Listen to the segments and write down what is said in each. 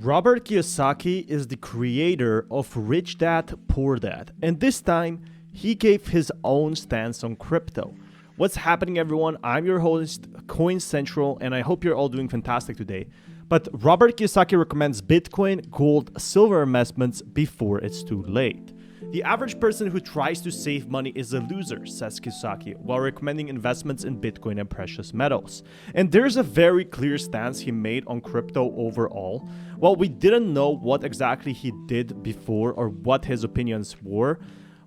Robert Kiyosaki is the creator of Rich Dad, Poor Dad, and this time he gave his own stance on crypto. What's happening, everyone? I'm your host, Coin Central, and I hope you're all doing fantastic today. But Robert Kiyosaki recommends Bitcoin, gold, silver investments before it's too late. The average person who tries to save money is a loser, says Kiyosaki, while recommending investments in Bitcoin and precious metals. And there's a very clear stance he made on crypto overall. While we didn't know what exactly he did before or what his opinions were,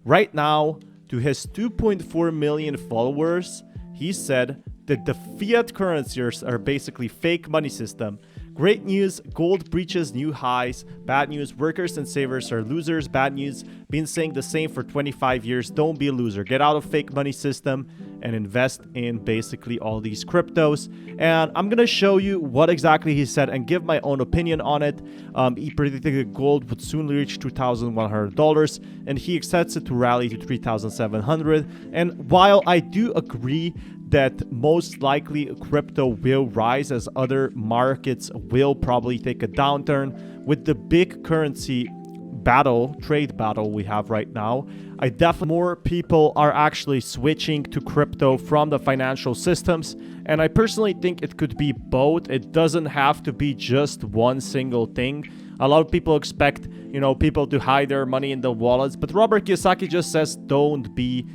right now, to his 2.4 million followers, he said that the fiat currencies are basically fake money system. Great news, gold breaches new highs. Bad news, workers and savers are losers. Bad news, been saying the same for 25 years. Don't be a loser. Get out of fake money system and invest in basically all these cryptos. And I'm going to show you what exactly he said and give my own opinion on it. He predicted that gold would soon reach $2,100 and he expects it to rally to $3,700. And while I do agree that most likely crypto will rise as other markets will probably take a downturn with the big currency trade battle we have right now, I definitely more people are actually switching to crypto from the financial systems, and I personally think it could be both. It doesn't have to be just one single thing. A lot of people expect, people to hide their money in the wallets, but Robert Kiyosaki just says don't be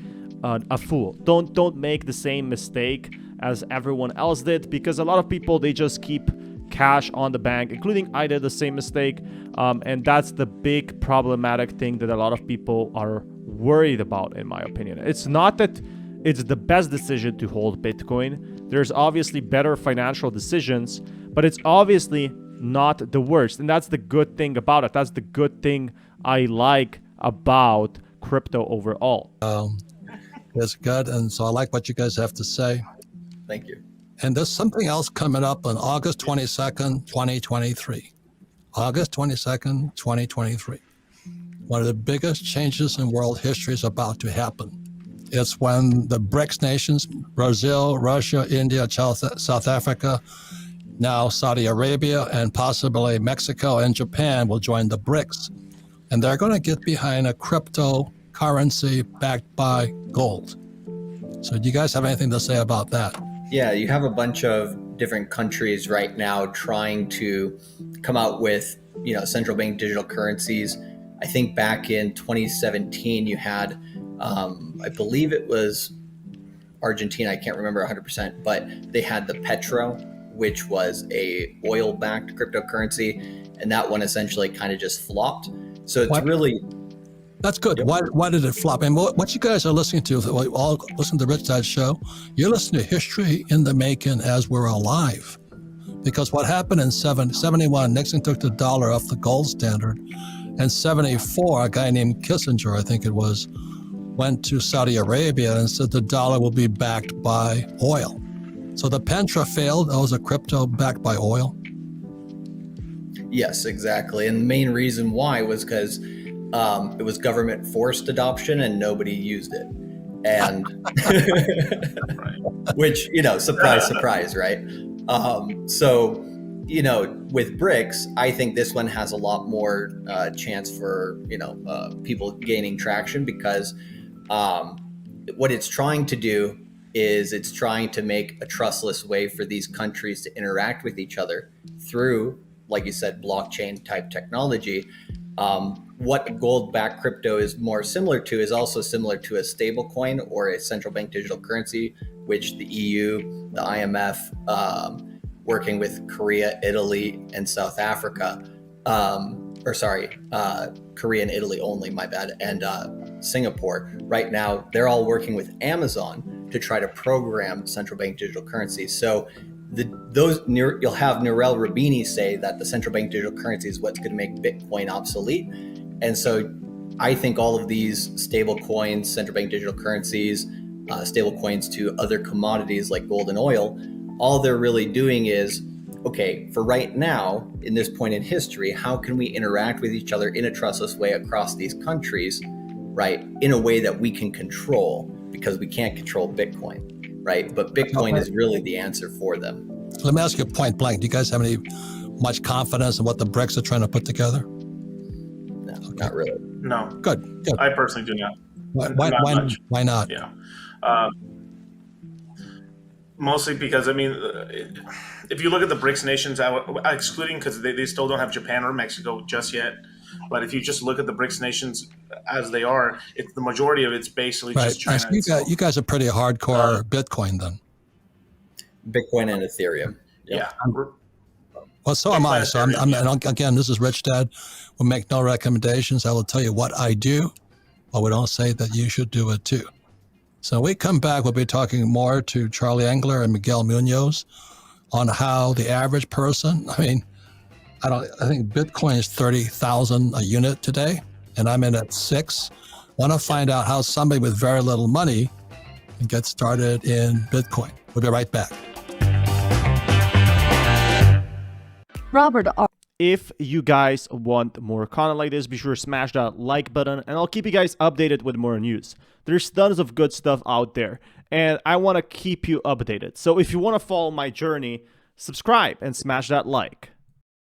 a fool. Don't make the same mistake as everyone else did, because a lot of people, they just keep cash on the bank, including I did the same mistake, and that's the big problematic thing that a lot of people are worried about, in my opinion. It's not that it's the best decision to hold Bitcoin. There's obviously better financial decisions, but it's obviously not the worst, and that's the good thing about it. That's the good thing I like about crypto overall. It's good, and so I like what you guys have to say. Thank you. And there's something else coming up on August 22nd, 2023. August 22nd, 2023. One of the biggest changes in world history is about to happen. It's when the BRICS nations, Brazil, Russia, India, South Africa, now Saudi Arabia, and possibly Mexico and Japan will join the BRICS. And they're going to get behind a cryptocurrency backed by gold. So do you guys have anything to say about that? Yeah, you have a bunch of different countries right now trying to come out with, central bank digital currencies. I think back in 2017, you had, I believe it was Argentina, I can't remember 100%, but they had the Petro, which was a oil-backed cryptocurrency, and that one essentially kind of just flopped. So it's really... That's good. Yep. Why did it flop? And what you guys are listening to, all listen to the Rich Dad Show, you're listening to history in the making as we're alive. Because what happened in 71, Nixon took the dollar off the gold standard. And 74, a guy named Kissinger, I think it was, went to Saudi Arabia and said the dollar will be backed by oil. So the Petra failed. That was a crypto backed by oil. Yes, exactly. And the main reason why was because it was government forced adoption and nobody used it. And which, surprise, surprise, right? So, with BRICS, I think this one has a lot more chance for, people gaining traction, because what it's trying to do is it's trying to make a trustless way for these countries to interact with each other through, like you said, blockchain type technology. What gold-backed crypto is more similar to is also similar to a stable coin or a central bank digital currency, which the EU, the IMF, working with Korea, Italy, and South Africa, Korea and Italy only, my bad, and Singapore. Right now, they're all working with Amazon to try to program central bank digital currencies. So you'll have Nouriel Roubini say that the central bank digital currency is what's going to make Bitcoin obsolete. And so I think all of these stable coins, central bank digital currencies, stable coins to other commodities like gold and oil, all they're really doing is, okay, for right now, in this point in history, how can we interact with each other in a trustless way across these countries, right? In a way that we can control, because we can't control Bitcoin, right? But Bitcoin is really the answer for them. Let me ask you point blank. Do you guys have any much confidence in what the BRICS are trying to put together? No, not really. No, Good. Good. I personally do not. Why much. why not? Yeah. Mostly because, I mean, if you look at the BRICS nations, excluding because they still don't have Japan or Mexico just yet, but if you just look at the BRICS nations as they are, it's the majority of it's basically Right. just China. So you guys are pretty hardcore Bitcoin then. Bitcoin and Ethereum. Yeah. Well, so am I. Bitcoin, So I'm, Ethereum, and again, this is Rich Dad. We'll make no recommendations. I will tell you what I do, but we don't say that you should do it too. So when we come back, we'll be talking more to Charlie Engler and Miguel Munoz on how the average person, I mean, I think Bitcoin is 30,000 a unit today, and I'm in at 6. Want to find out how somebody with very little money can get started in Bitcoin. We'll be right back. Robert R. If you guys want more content like this, be sure to smash that like button, and I'll keep you guys updated with more news. There's tons of good stuff out there, and I want to keep you updated. So if you want to follow my journey, subscribe and smash that like.